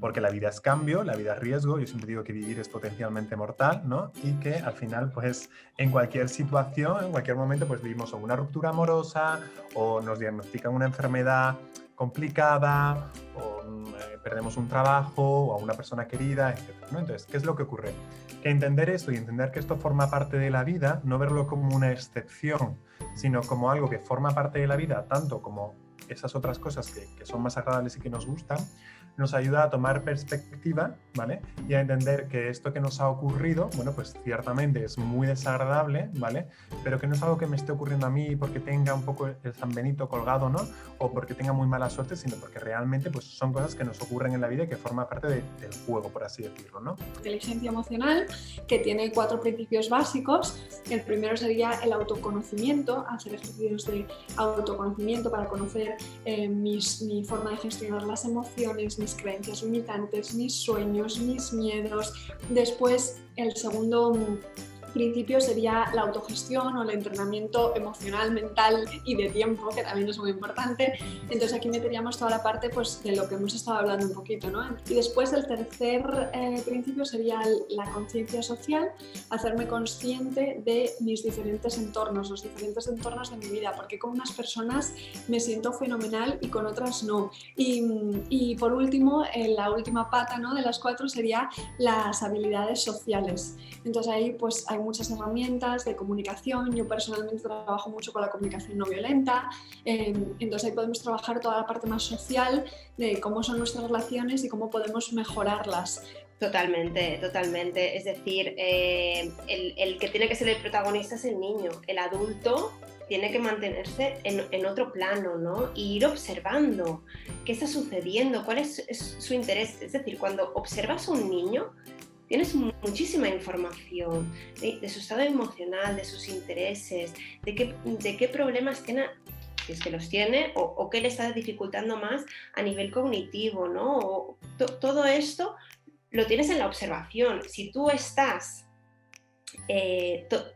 porque la vida es cambio, la vida es riesgo. Yo siempre digo que vivir es potencialmente mortal, ¿no? Y que al final, pues en cualquier situación, en cualquier momento, pues vivimos o una ruptura amorosa o nos diagnostican una enfermedad complicada o perdemos un trabajo o a una persona querida, etc., ¿no? Entonces, ¿qué es lo que ocurre? Que entender esto y entender que esto forma parte de la vida, no verlo como una excepción, sino como algo que forma parte de la vida, tanto como esas otras cosas que son más agradables y que nos gustan, nos ayuda a tomar perspectiva, ¿vale? Y a entender que esto que nos ha ocurrido, bueno, pues ciertamente es muy desagradable, ¿vale? Pero que no es algo que me esté ocurriendo a mí porque tenga un poco el San Benito colgado, ¿no? O porque tenga muy mala suerte, sino porque realmente pues, son cosas que nos ocurren en la vida y que forman parte del juego, por así decirlo, ¿no? Inteligencia emocional, que tiene 4 principios básicos. El primero sería el autoconocimiento, hacer ejercicios de autoconocimiento para conocer mi forma de gestionar las emociones, mis creencias limitantes, mis sueños, mis miedos. Después, el segundo principio sería la autogestión o el entrenamiento emocional, mental y de tiempo, que también es muy importante. Entonces aquí meteríamos toda la parte pues, de lo que hemos estado hablando un poquito, ¿no? Y después el tercer principio sería la conciencia social, hacerme consciente de mis diferentes entornos, los diferentes entornos de mi vida, porque con unas personas me siento fenomenal y con otras no. Y por último, la última pata, ¿no?, de las 4 sería las habilidades sociales. Entonces ahí pues hay muchas herramientas de comunicación. Yo personalmente trabajo mucho con la comunicación no violenta, entonces ahí podemos trabajar toda la parte más social de cómo son nuestras relaciones y cómo podemos mejorarlas. Totalmente, totalmente. Es decir, el que tiene que ser el protagonista es el niño. El adulto tiene que mantenerse en otro plano, ¿no? Y ir observando qué está sucediendo, cuál es su interés. Es decir, cuando observas a un niño, tienes muchísima información de su estado emocional, de sus intereses, de qué problemas tiene, si es que los tiene, o qué le está dificultando más a nivel cognitivo, ¿no? Todo esto lo tienes en la observación. Si tú estás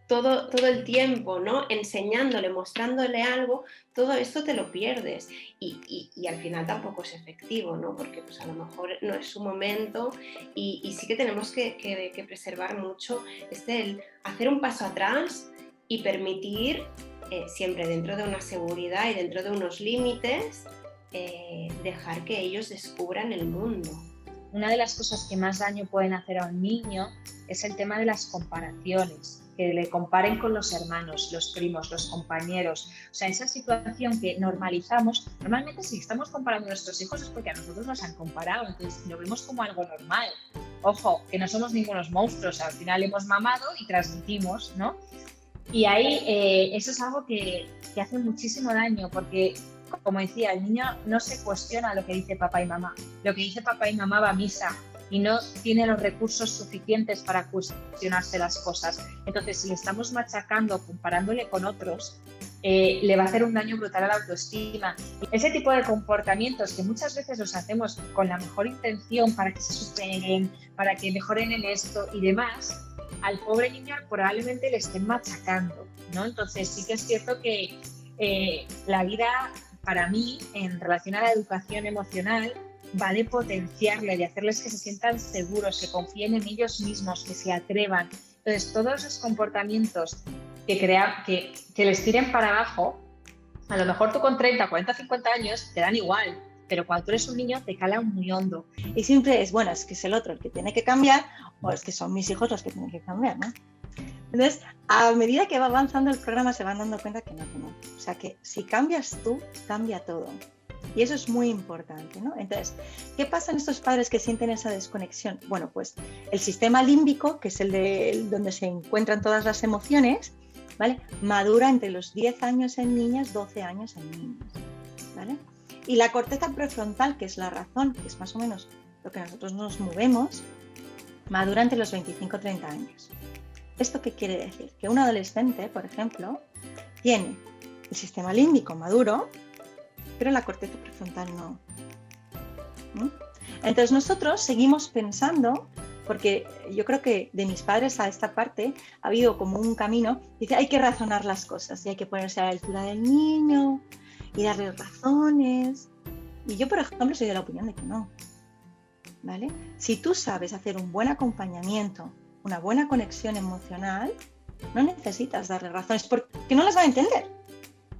todo el tiempo, ¿no?, enseñándole, mostrándole algo, todo esto te lo pierdes y al final tampoco es efectivo, ¿no?, porque pues, a lo mejor no es su momento y sí que tenemos que preservar mucho el hacer un paso atrás y permitir, siempre dentro de una seguridad y dentro de unos límites, dejar que ellos descubran el mundo. Una de las cosas que más daño pueden hacer a un niño es el tema de las comparaciones, que le comparen con los hermanos, los primos, los compañeros. O sea, esa situación que normalizamos, normalmente si estamos comparando a nuestros hijos es porque a nosotros nos han comparado, entonces lo vemos como algo normal. Ojo, que no somos ningunos monstruos, al final hemos mamado y transmitimos, ¿no? Y ahí eso es algo que hace muchísimo daño porque, como decía, el niño no se cuestiona lo que dice papá y mamá. Lo que dice papá y mamá va a misa y no tiene los recursos suficientes para cuestionarse las cosas. Entonces, si le estamos machacando, comparándole con otros, le va a hacer un daño brutal a la autoestima. Ese tipo de comportamientos que muchas veces los hacemos con la mejor intención para que se superen, para que mejoren en esto y demás, al pobre niño probablemente le estén machacando, ¿no? Entonces, sí que es cierto que la vida, para mí, en relación a la educación emocional, va de potenciarle, de hacerles que se sientan seguros, que confíen en ellos mismos, que se atrevan. Entonces, todos esos comportamientos que les tiren para abajo, a lo mejor tú con 30, 40, 50 años te dan igual, pero cuando tú eres un niño te calan muy hondo. Y siempre es, bueno, es que es el otro el que tiene que cambiar, o es que son mis hijos los que tienen que cambiar, ¿no? Entonces, a medida que va avanzando el programa se van dando cuenta que no. O sea, que si cambias tú, cambia todo. Y eso es muy importante, ¿no? Entonces, ¿qué pasa en estos padres que sienten esa desconexión? Bueno, pues el sistema límbico, que es donde se encuentran todas las emociones, ¿vale?, madura entre los 10 años en niñas, 12 años en niños, ¿vale? Y la corteza prefrontal, que es la razón, que es más o menos lo que nosotros nos movemos, madura entre los 25 y 30 años. ¿Esto qué quiere decir? Que un adolescente, por ejemplo, tiene el sistema límbico maduro, pero la corteza prefrontal no. Entonces nosotros seguimos pensando, porque yo creo que de mis padres a esta parte ha habido como un camino, dice, hay que razonar las cosas y hay que ponerse a la altura del niño y darle razones. Y yo, por ejemplo, soy de la opinión de que no. ¿vale? Si tú sabes hacer un buen acompañamiento, una buena conexión emocional, no necesitas darle razones porque no las va a entender.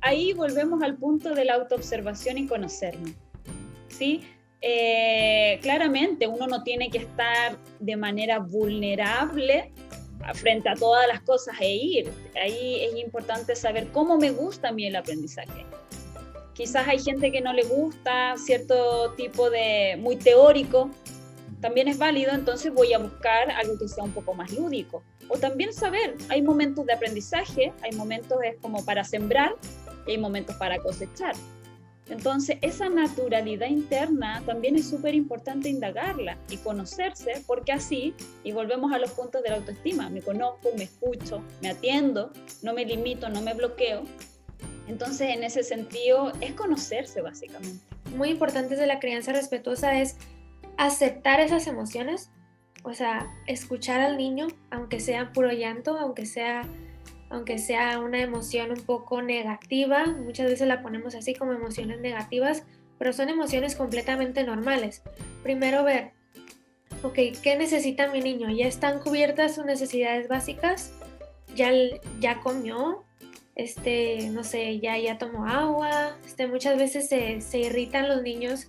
Ahí volvemos al punto de la autoobservación y conocernos, ¿sí? Claramente uno no tiene que estar de manera vulnerable frente a todas las cosas e ir. Ahí es importante saber cómo me gusta a mí el aprendizaje. Quizás hay gente que no le gusta cierto tipo de muy teórico, también es válido, entonces voy a buscar algo que sea un poco más lúdico. O también saber, hay momentos de aprendizaje, hay momentos es como para sembrar y hay momentos para cosechar. Entonces, esa naturalidad interna también es súper importante indagarla y conocerse, porque así, y volvemos a los puntos de la autoestima, me conozco, me escucho, me atiendo, no me limito, no me bloqueo. Entonces, en ese sentido, es conocerse básicamente. Muy importante de la crianza respetuosa es aceptar esas emociones, o sea, escuchar al niño, aunque sea puro llanto, aunque sea una emoción un poco negativa, muchas veces la ponemos así como emociones negativas, pero son emociones completamente normales. Primero ver, ok, ¿qué necesita mi niño? ¿Ya están cubiertas sus necesidades básicas? ¿Ya comió? No sé, ya tomó agua. Muchas veces se irritan los niños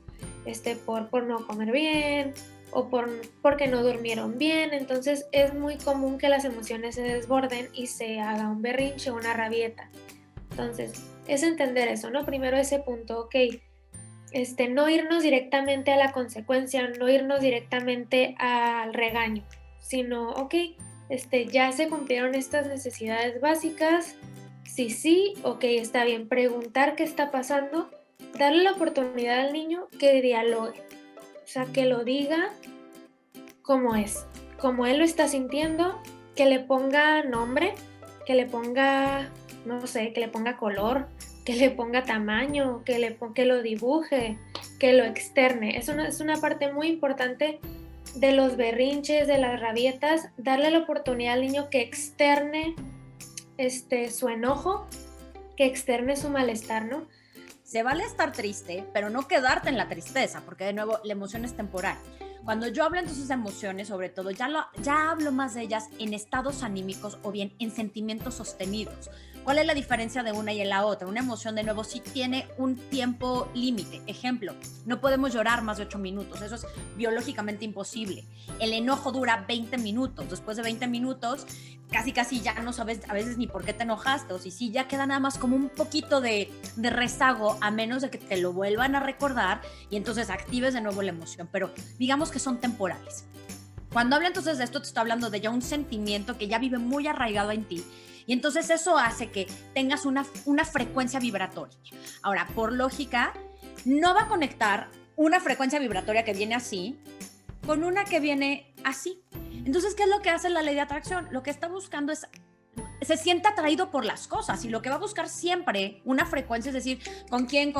por no comer bien o porque no durmieron bien, entonces es muy común que las emociones se desborden y se haga un berrinche o una rabieta. Entonces es entender eso, ¿no? Primero ese punto, ok, no irnos directamente a la consecuencia, no irnos directamente al regaño, sino, ok, ya se cumplieron estas necesidades básicas, sí, ok, está bien, preguntar qué está pasando, darle la oportunidad al niño que dialogue, o sea, que lo diga como es, como él lo está sintiendo, que le ponga nombre, que le ponga, no sé, que le ponga color, que le ponga tamaño, que lo dibuje, que lo externe. Es una parte muy importante de los berrinches, de las rabietas, darle la oportunidad al niño que externe su enojo, que externe su malestar, ¿no? Se vale estar triste, pero no quedarte en la tristeza, porque de nuevo la emoción es temporal. Cuando yo hablo entonces de emociones, sobre todo, ya hablo más de ellas en estados anímicos o bien en sentimientos sostenidos. ¿Cuál es la diferencia de una y la otra? Una emoción, de nuevo, sí tiene un tiempo límite. Ejemplo, no podemos llorar más de 8 minutos. Eso es biológicamente imposible. El enojo dura 20 minutos. Después de 20 minutos, casi ya no sabes a veces ni por qué te enojaste. O si sí, ya queda nada más como un poquito de rezago, a menos de que te lo vuelvan a recordar y entonces actives de nuevo la emoción. Pero digamos que son temporales. Cuando hablo entonces de esto, te estoy hablando de ya un sentimiento que ya vive muy arraigado en ti. Y entonces eso hace que tengas una frecuencia vibratoria. Ahora, por lógica, no va a conectar una frecuencia vibratoria que viene así con una que viene así. Entonces, ¿qué es lo que hace la ley de atracción? Lo que está buscando es, se siente atraído por las cosas y lo que va a buscar siempre una frecuencia es decir, ¿con quién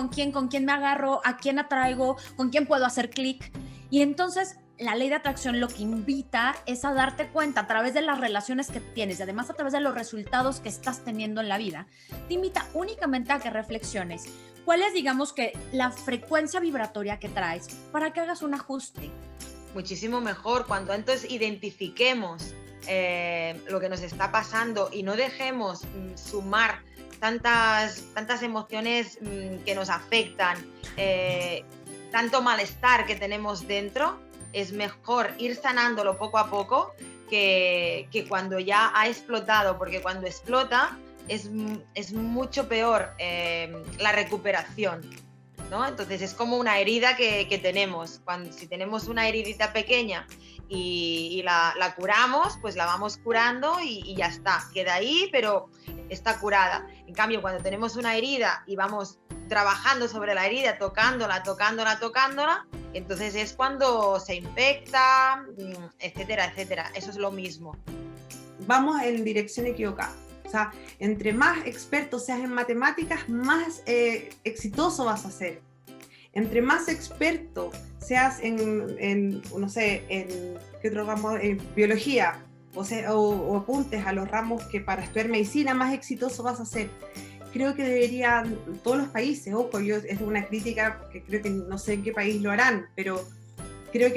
me agarro? ¿A quién atraigo? ¿Con quién puedo hacer clic? Y entonces la ley de atracción lo que invita es a darte cuenta a través de las relaciones que tienes y además a través de los resultados que estás teniendo en la vida. Te invita únicamente a que reflexiones cuál es, digamos, que la frecuencia vibratoria que traes para que hagas un ajuste. Muchísimo mejor cuando entonces identifiquemos lo que nos está pasando y no dejemos sumar tantas emociones que nos afectan, tanto malestar que tenemos dentro. Es mejor ir sanándolo poco a poco que cuando ya ha explotado, porque cuando explota es mucho peor la recuperación, ¿no? Entonces es como una herida que tenemos. Si tenemos una heridita pequeña y la curamos, pues la vamos curando y ya está, queda ahí, pero está curada. En cambio, cuando tenemos una herida y vamos trabajando sobre la herida, tocándola, entonces es cuando se infecta, etcétera, etcétera. Eso es lo mismo. Vamos en dirección equivocada. O sea, entre más experto seas en matemáticas, más exitoso vas a ser. Entre más experto seas en no sé, en ¿qué otro ramo? En biología, o apuntes a los ramos que para estudiar medicina, más exitoso vas a ser. Creo que deberían todos los países, ojo, es una crítica porque creo que no sé en qué país lo harán, pero creo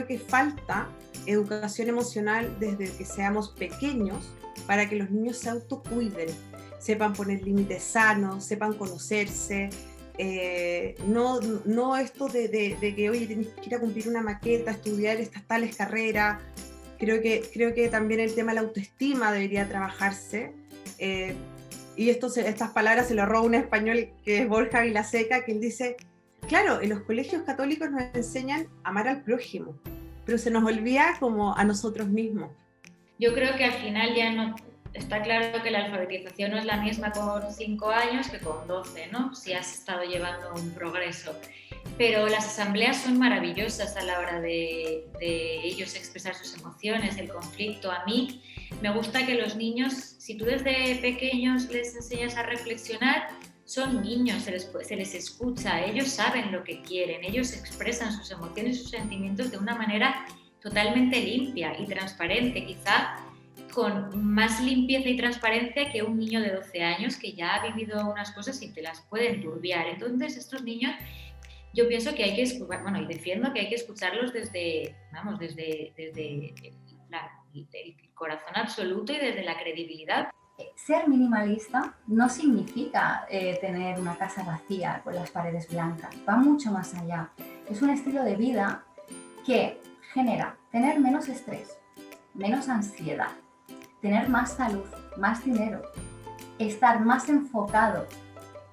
que falta educación emocional desde que seamos pequeños para que los niños se autocuiden, sepan poner límites sanos, sepan conocerse. No esto de que, oye, tienes que ir a cumplir una maqueta, estudiar estas tales carreras. Creo que también el tema de la autoestima debería trabajarse. Y estas palabras se lo roba un español que es Borja Vilaseca, que él dice, claro, en los colegios católicos nos enseñan a amar al prójimo, pero se nos olvida como a nosotros mismos. Yo creo que al final ya no está claro que la alfabetización no es la misma con 5 años que con 12, ¿no? Si has estado llevando un progreso. Pero las asambleas son maravillosas a la hora de ellos expresar sus emociones, el conflicto. A mí me gusta que los niños, si tú desde pequeños les enseñas a reflexionar, son niños, se les escucha, ellos saben lo que quieren, ellos expresan sus emociones y sus sentimientos de una manera totalmente limpia y transparente, quizá con más limpieza y transparencia que un niño de 12 años que ya ha vivido unas cosas y te las puede enturbiar. Entonces estos niños, yo pienso que hay que escuchar, bueno, y defiendo que hay que escucharlos desde el corazón absoluto y desde la credibilidad. Ser minimalista no significa tener una casa vacía con las paredes blancas, va mucho más allá. Es un estilo de vida que genera tener menos estrés, menos ansiedad, tener más salud, más dinero, estar más enfocado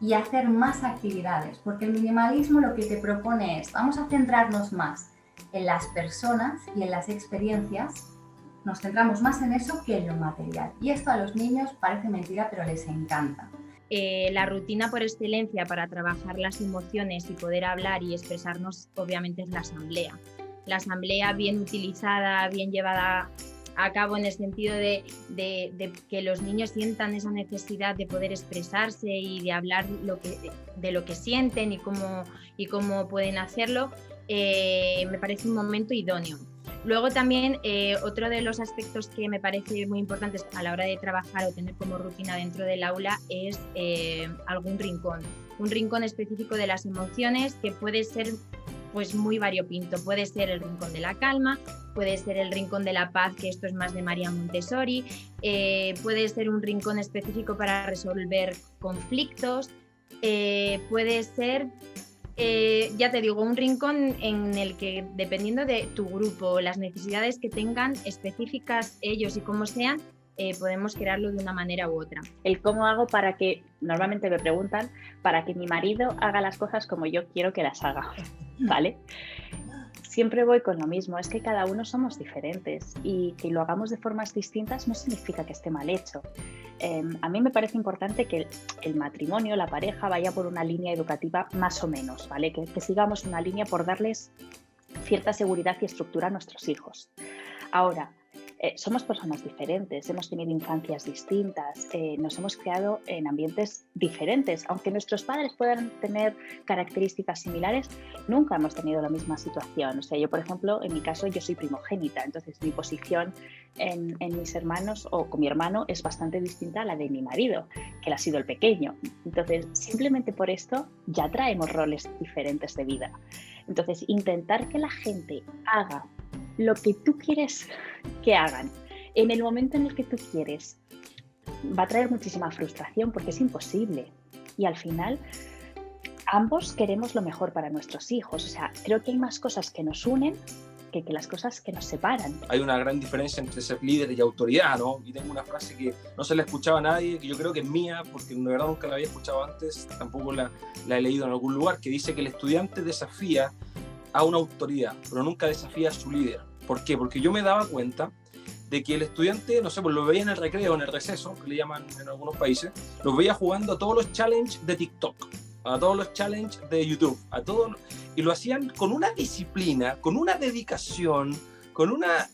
y hacer más actividades, porque el minimalismo lo que te propone es, vamos a centrarnos más en las personas y en las experiencias, nos centramos más en eso que en lo material. Y esto a los niños parece mentira, pero les encanta. La rutina por excelencia para trabajar las emociones y poder hablar y expresarnos, obviamente, es la asamblea. La asamblea bien utilizada, bien llevada a cabo en el sentido de que los niños sientan esa necesidad de poder expresarse y de hablar de lo que sienten y cómo pueden hacerlo, me parece un momento idóneo. Luego también otro de los aspectos que me parece muy importantes a la hora de trabajar o tener como rutina dentro del aula es algún rincón. Un rincón específico de las emociones que puede ser pues muy variopinto. Puede ser el rincón de la calma, puede ser el rincón de la paz, que esto es más de María Montessori, puede ser un rincón específico para resolver conflictos, puede ser, ya te digo, un rincón en el que, dependiendo de tu grupo, las necesidades que tengan específicas ellos y cómo sean, podemos crearlo de una manera u otra. El cómo hago para que, normalmente me preguntan, para que mi marido haga las cosas como yo quiero que las haga, ¿vale? Siempre voy con lo mismo, es que cada uno somos diferentes y que lo hagamos de formas distintas no significa que esté mal hecho. A mí me parece importante que el matrimonio, la pareja, vaya por una línea educativa más o menos, ¿vale? Que sigamos una línea por darles cierta seguridad y estructura a nuestros hijos. Ahora, somos personas diferentes, hemos tenido infancias distintas, nos hemos creado en ambientes diferentes. Aunque nuestros padres puedan tener características similares, nunca hemos tenido la misma situación. O sea, yo, por ejemplo, en mi caso, yo soy primogénita, entonces mi posición en mis hermanos o con mi hermano es bastante distinta a la de mi marido, que él ha sido el pequeño. Entonces, simplemente por esto ya traemos roles diferentes de vida. Entonces, intentar que la gente haga lo que tú quieres que hagan en el momento en el que tú quieres va a traer muchísima frustración porque es imposible y al final ambos queremos lo mejor para nuestros hijos. O sea, creo que hay más cosas que nos unen que las cosas que nos separan. Hay una gran diferencia entre ser líder y autoridad, ¿no? Y tengo una frase que no se la escuchaba a nadie, que yo creo que es mía, porque de verdad nunca la había escuchado antes, tampoco la he leído en algún lugar, que dice que el estudiante desafía a una autoridad, pero nunca desafía a su líder. ¿Por qué? Porque yo me daba cuenta de que el estudiante, no sé, pues lo veía en el recreo, en el receso, que le llaman en algunos países, los veía jugando a todos los challenges de TikTok, a todos los challenges de YouTube, a todos, y lo hacían con una disciplina, con una dedicación,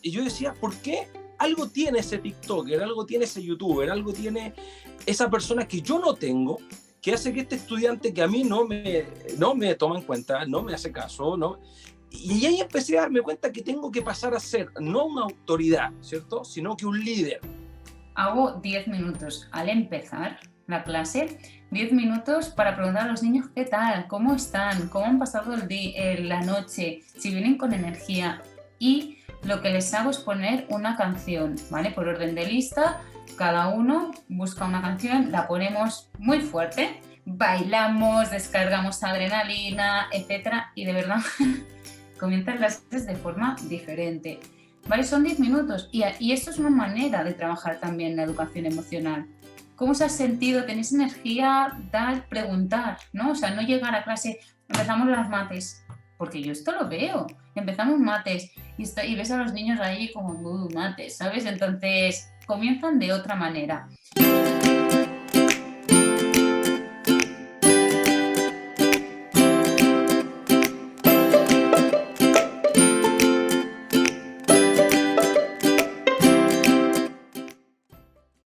y yo decía, ¿por qué? Algo tiene ese TikToker, algo tiene ese YouTuber, algo tiene esa persona que yo no tengo, que hace que este estudiante que a mí no me toma en cuenta, no me hace caso, ¿no? Y ahí empecé a darme cuenta que tengo que pasar a ser no una autoridad, ¿cierto? Sino que un líder. Hago 10 minutos al empezar la clase, 10 minutos para preguntar a los niños qué tal, cómo están, cómo han pasado el día, la noche, si vienen con energía. Y lo que les hago es poner una canción, ¿vale? Por orden de lista, cada uno busca una canción, la ponemos muy fuerte, bailamos, descargamos adrenalina, etcétera, y de verdad comienzan las clases de forma diferente. ¿Vale? Son 10 minutos y esto es una manera de trabajar también la educación emocional. ¿Cómo se ha sentido? ¿Tenéis energía? Tal, preguntar, ¿no? O sea, no llegar a clase, empezamos las mates, porque yo esto lo veo, empezamos mates y ves a los niños ahí como mates, ¿sabes? Entonces comienzan de otra manera.